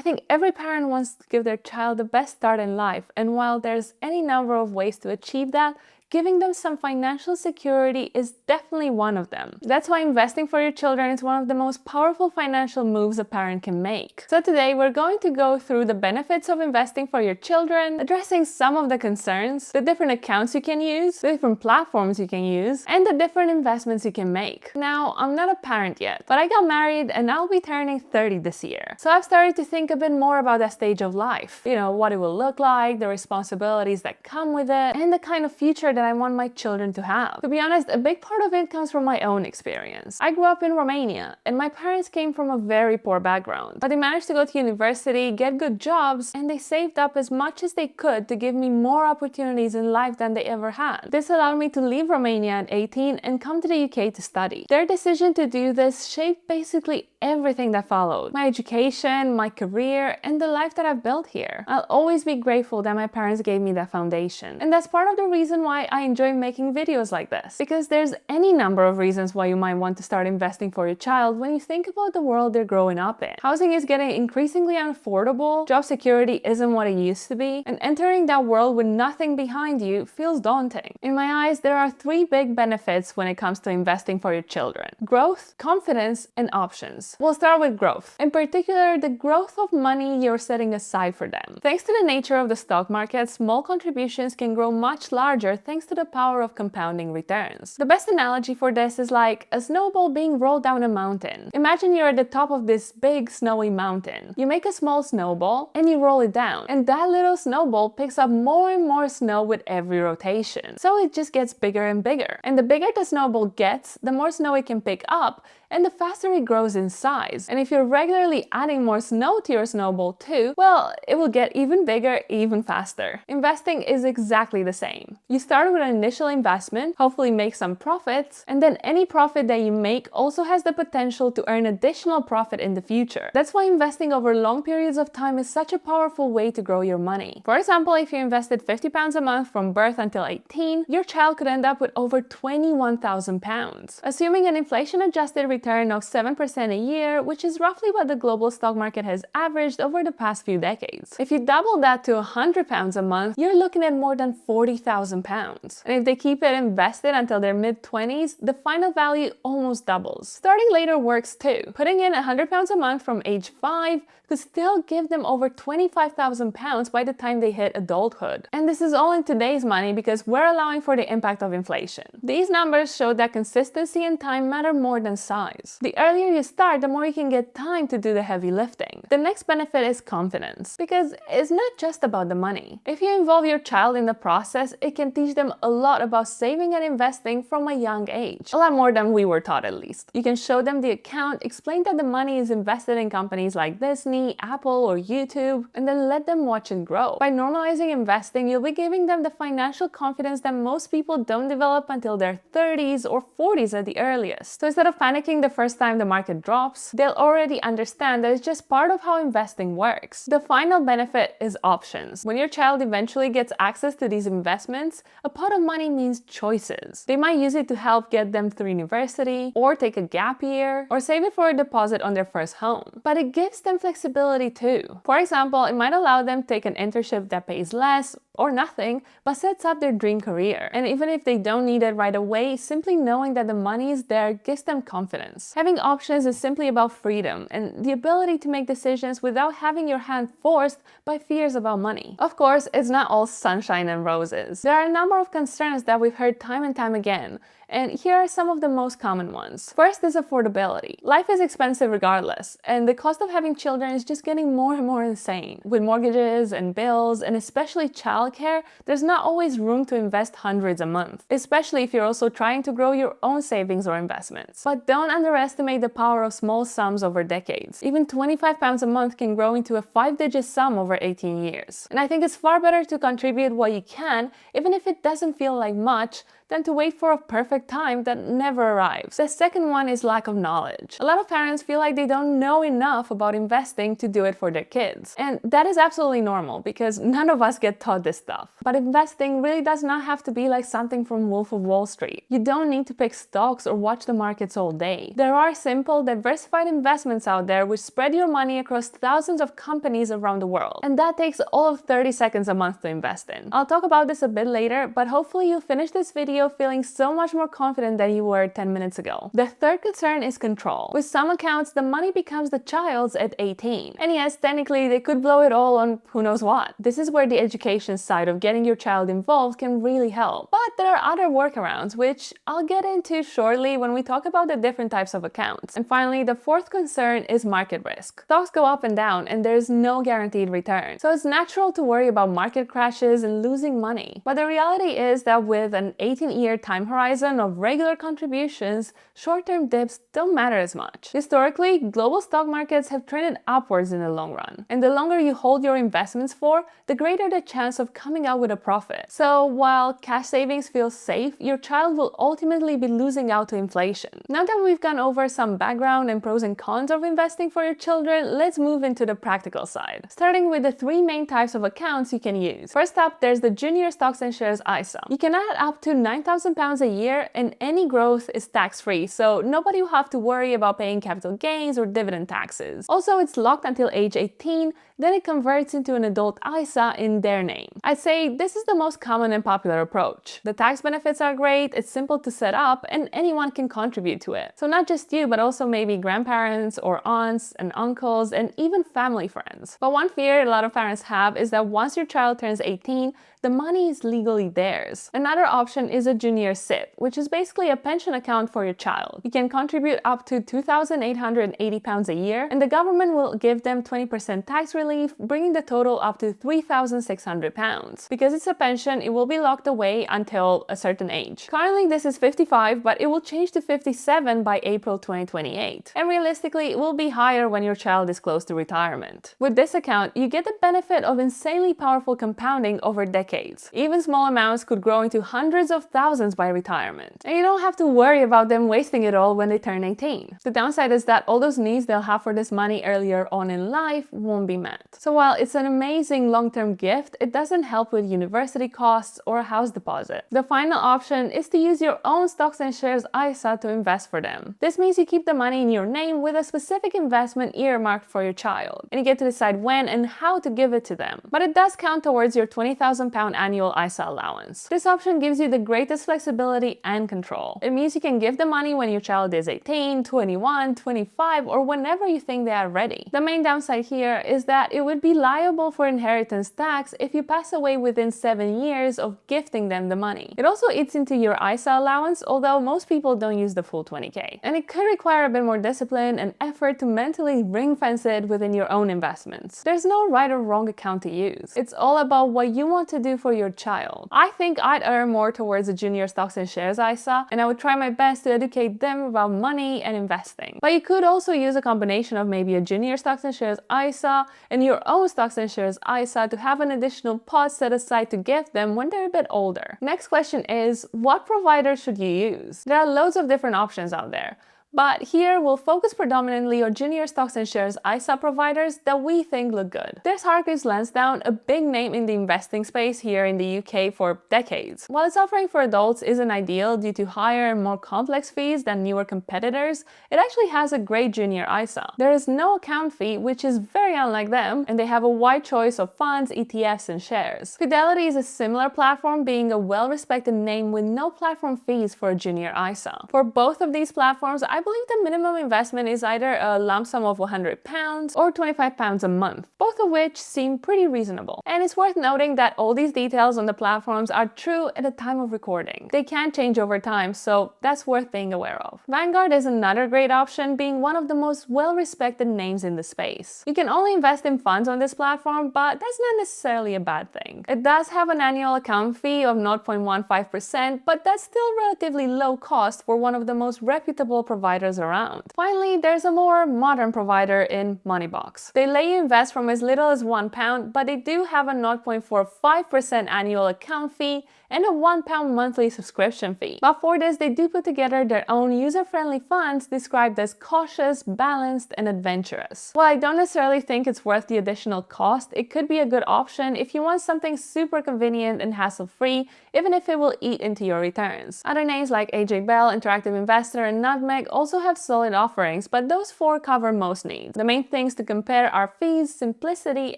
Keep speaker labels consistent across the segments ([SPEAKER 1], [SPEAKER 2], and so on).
[SPEAKER 1] think every parent wants to give their child the best start in life, and while there's any number of ways to achieve that, giving them some financial security is definitely one of them. That's why investing for your children is one of the most powerful financial moves a parent can make. So today we're going to go through the benefits of investing for your children, addressing some of the concerns, the different accounts you can use, the different platforms you can use, and the different investments you can make. Now, I'm not a parent yet, but I got married and I'll be turning 30 this year. So I've started to think a bit more about that stage of life. You know, what it will look like, the responsibilities that come with it, and the kind of future that I want my children to have. To be honest, a big part of it comes from my own experience. I grew up in Romania, and my parents came from a very poor background, but they managed to go to university, get good jobs, and they saved up as much as they could to give me more opportunities in life than they ever had. This allowed me to leave Romania at 18 and come to the UK to study. Their decision to do this shaped basically everything that followed. My education, my career, and the life that I've built here. I'll always be grateful that my parents gave me that foundation. And that's part of the reason why I enjoy making videos like this. Because there's any number of reasons why you might want to start investing for your child when you think about the world they're growing up in. Housing is getting increasingly unaffordable, job security isn't what it used to be, and entering that world with nothing behind you feels daunting. In my eyes, there are three big benefits when it comes to investing for your children: growth, confidence, and options. We'll start with growth. In particular, the growth of money you're setting aside for them. Thanks to the nature of the stock market, small contributions can grow much larger thanks to the power of compounding returns. The best analogy for this is like a snowball being rolled down a mountain. Imagine you're at the top of this big snowy mountain. You make a small snowball and you roll it down, and that little snowball picks up more and more snow with every rotation. So it just gets bigger and bigger. And the bigger the snowball gets, the more snow it can pick up, and the faster it grows in size. And if you're regularly adding more snow to your snowball too, well, it will get even bigger, even faster. Investing is exactly the same. You start with an initial investment, hopefully make some profits, and then any profit that you make also has the potential to earn additional profit in the future. That's why investing over long periods of time is such a powerful way to grow your money. For example, if you invested £50 a month from birth until 18, your child could end up with over £21,000. Assuming an inflation-adjusted return of 7% a year, which is roughly what the global stock market has averaged over the past few decades. If you double that to £100 a month, you're looking at more than £40,000. And if they keep it invested until their mid-20s, the final value almost doubles. Starting later works too. Putting in £100 a month from age 5 could still give them over £25,000 by the time they hit adulthood. And this is all in today's money because we're allowing for the impact of inflation. These numbers show that consistency and time matter more than size. The earlier you start, the more you can get time to do the heavy lifting. The next benefit is confidence, because it's not just about the money. If you involve your child in the process, it can teach them a lot about saving and investing from a young age. A lot more than we were taught, at least. You can show them the account, explain that the money is invested in companies like Disney, Apple, or YouTube, and then let them watch it grow. By normalizing investing, you'll be giving them the financial confidence that most people don't develop until their 30s or 40s at the earliest. So instead of panicking the first time the market drops, they'll already understand that it's just part of how investing works. The final benefit is options. When your child eventually gets access to these investments, a pot of money means choices. They might use it to help get them through university, or take a gap year, or save it for a deposit on their first home. But it gives them flexibility too. For example, it might allow them to take an internship that pays less or nothing, but sets up their dream career. And even if they don't need it right away, simply knowing that the money is there gives them confidence. Having options is simply about freedom and the ability to make decisions without having your hand forced by fears about money. Of course, it's not all sunshine and roses. There are a number of concerns that we've heard time and time again, and here are some of the most common ones. First is affordability. Life is expensive regardless, and the cost of having children is just getting more and more insane. With mortgages and bills, and especially childcare, there's not always room to invest hundreds a month, especially if you're also trying to grow your own savings or investments. But don't underestimate the power of small sums over decades. Even £25 a month can grow into a 5-digit sum over 18 years. And I think it's far better to contribute what you can, even if it doesn't feel like much, than to wait for a perfect perfect time that never arrives. The second one is lack of knowledge. A lot of parents feel like they don't know enough about investing to do it for their kids. And that is absolutely normal because none of us get taught this stuff. But investing really does not have to be like something from Wolf of Wall Street. You don't need to pick stocks or watch the markets all day. There are simple, diversified investments out there which spread your money across thousands of companies around the world. And that takes all of 30 seconds a month to invest in. I'll talk about this a bit later, but hopefully you'll finish this video feeling so much more confident than you were 10 minutes ago. The third concern is control. With some accounts, the money becomes the child's at 18. And yes, technically they could blow it all on who knows what. This is where the education side of getting your child involved can really help. But there are other workarounds, which I'll get into shortly when we talk about the different types of accounts. And finally, the fourth concern is market risk. Stocks go up and down and there's no guaranteed return. So it's natural to worry about market crashes and losing money. But the reality is that with an 18-year time horizon of regular contributions, short-term dips don't matter as much. Historically, global stock markets have trended upwards in the long run. And the longer you hold your investments for, the greater the chance of coming out with a profit. So while cash savings feel safe, your child will ultimately be losing out to inflation. Now that we've gone over some background and pros and cons of investing for your children, let's move into the practical side. Starting with the three main types of accounts you can use. First up, there's the Junior Stocks and Shares ISA. You can add up to £9,000 a year and any growth is tax-free, so nobody will have to worry about paying capital gains or dividend taxes. Also, it's locked until age 18, then it converts into an adult ISA in their name. I'd say this is the most common and popular approach. The tax benefits are great, it's simple to set up, and anyone can contribute to it. So not just you, but also maybe grandparents or aunts and uncles and even family friends. But one fear a lot of parents have is that once your child turns 18, the money is legally theirs. Another option is a junior SIP, which is basically a pension account for your child. You can contribute up to £2,880 a year, and the government will give them 20% tax relief, bringing the total up to £3,600. Because it's a pension, it will be locked away until a certain age. Currently, this is 55, but it will change to 57 by April 2028. And realistically, it will be higher when your child is close to retirement. With this account, you get the benefit of insanely powerful compounding over decades. Even small amounts could grow into hundreds of thousands by retirement. And you don't have to worry about them wasting it all when they turn 18. The downside is that all those needs they'll have for this money earlier on in life won't be met. So while it's an amazing long-term gift, it doesn't help with university costs or a house deposit. The final option is to use your own Stocks and Shares ISA to invest for them. This means you keep the money in your name with a specific investment earmarked for your child. And you get to decide when and how to give it to them. But it does count towards your £20,000 annual ISA allowance. This option gives you the greatest flexibility and control. It means you can give the money when your child is 18, 21, 25, or whenever you think they are ready. The main downside here is that it would be liable for inheritance tax if you pass away within 7 years of gifting them the money. It also eats into your ISA allowance, although most people don't use the full 20K. And it could require a bit more discipline and effort to mentally ring-fence it within your own investments. There's no right or wrong account to use. It's all about what you want to do for your child. I think I'd err more towards a Junior Stocks and Shares ISA, and I would try my best to educate them about money and investing. But you could also use a combination of maybe a Junior Stocks and Shares ISA and your own Stocks and Shares ISA to have an additional pot set aside to give them when they're a bit older. Next question is, what provider should you use? There are loads of different options out there. But here we'll focus predominantly on Junior Stocks and Shares ISA providers that we think look good. There's Hargreaves Lansdown, a big name in the investing space here in the UK for decades. While its offering for adults isn't ideal due to higher and more complex fees than newer competitors, it actually has a great junior ISA. There is no account fee, which is very unlike them, and they have a wide choice of funds, ETFs, and shares. Fidelity is a similar platform, being a well-respected name with no platform fees for a junior ISA. For both of these platforms, I believe the minimum investment is either a lump sum of £100 or £25 a month, both of which seem pretty reasonable. And it's worth noting that all these details on the platforms are true at the time of recording. They can change over time, so that's worth being aware of. Vanguard is another great option, being one of the most well-respected names in the space. You can only invest in funds on this platform, but that's not necessarily a bad thing. It does have an annual account fee of 0.15%, but that's still relatively low cost for one of the most reputable providers providers around. Finally, there's a more modern provider in Moneybox. They let you invest from as little as £1, but they do have a 0.45% annual account fee and a £1 monthly subscription fee. But for this, they do put together their own user-friendly funds described as cautious, balanced, and adventurous. While I don't necessarily think it's worth the additional cost, it could be a good option if you want something super convenient and hassle-free, even if it will eat into your returns. Other names like AJ Bell, Interactive Investor, and Nutmeg also have solid offerings, but those four cover most needs. The main things to compare are fees, simplicity,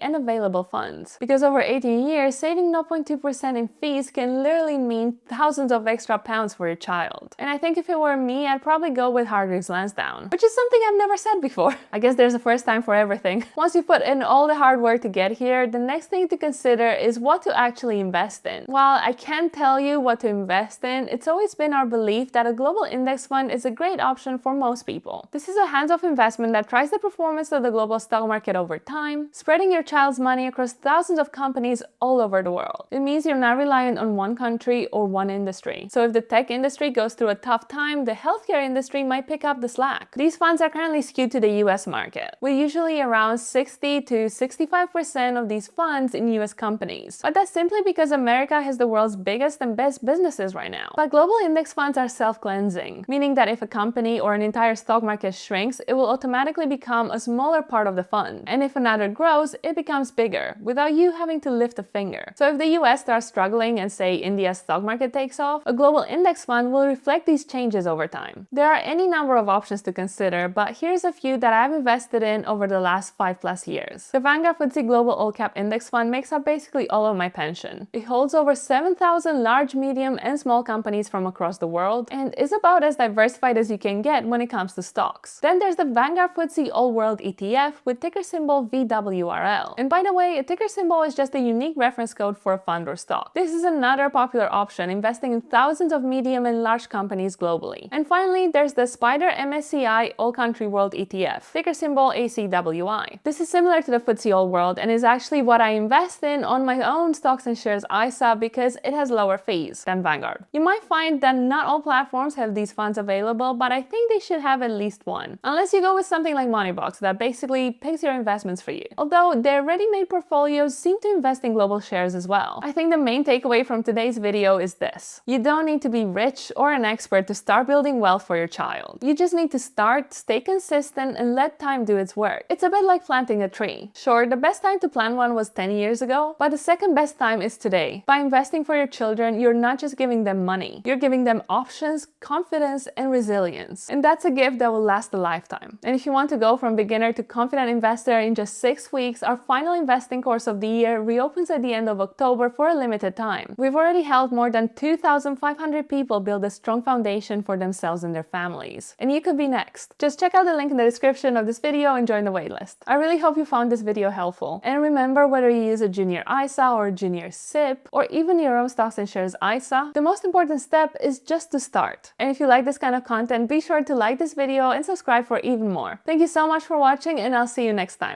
[SPEAKER 1] and available funds. Because over 18 years, saving 0.2% in fees can literally mean thousands of extra pounds for your child. And I think if it were me, I'd probably go with Hargreaves Lansdown, which is something I've never said before. I guess there's a first time for everything. Once you put in all the hard work to get here, the next thing to consider is what to actually invest in. While I can't tell you what to invest in, it's always been our belief that a global index fund is a great option for most people. This is a hands-off investment that tracks the performance of the global stock market over time, spreading your child's money across thousands of companies all over the world. It means you're not reliant on one country or one industry. So if the tech industry goes through a tough time, the healthcare industry might pick up the slack. These funds are currently skewed to the US market, with usually around 60 to 65% of these funds in US companies. But that's simply because America has the world's biggest and best businesses right now. But global index funds are self-cleansing, meaning that if a company or an entire stock market shrinks, it will automatically become a smaller part of the fund. And if another grows, it becomes bigger, without you having to lift a finger. So if the US starts struggling and say India's stock market takes off, a global index fund will reflect these changes over time. There are any number of options to consider, but here's a few that I've invested in over the last 5+ years. The Vanguard FTSE Global All Cap Index Fund makes up basically all of my pension. It holds over 7,000 large, medium, and small companies from across the world, and is about as diversified as you can get when it comes to stocks. Then there's the Vanguard FTSE All World ETF with ticker symbol VWRL. And by the way, a ticker symbol is just a unique reference code for a fund or stock. This is another popular option, investing in thousands of medium and large companies globally. And finally, there's the Spider MSCI All Country World ETF, ticker symbol ACWI. This is similar to the FTSE All World and is actually what I invest in on my own stocks and shares ISA because it has lower fees than Vanguard. You might find that not all platforms have these funds available, but I think they should have at least one. Unless you go with something like Moneybox that basically picks your investments for you. Although their ready-made portfolios seem to invest in global shares as well. I think the main takeaway from today's video is this. You don't need to be rich or an expert to start building wealth for your child. You just need to start, stay consistent, and let time do its work. It's a bit like planting a tree. Sure, the best time to plant one was 10 years ago, but the second best time is today. By investing for your children, you're not just giving them money. You're giving them options, confidence, and resilience. And that's a gift that will last a lifetime. And if you want to go from beginner to confident investor in just 6 weeks, our final investing course of the year reopens at the end of October for a limited time. We've already helped more than 2,500 people build a strong foundation for themselves and their families. And you could be next. Just check out the link in the description of this video and join the waitlist. I really hope you found this video helpful. And remember, whether you use a junior ISA or a junior SIP, or even your own stocks and shares ISA, the most important step is just to start. And if you like this kind of content, be sure to like this video and subscribe for even more. Thank you so much for watching, and I'll see you next time.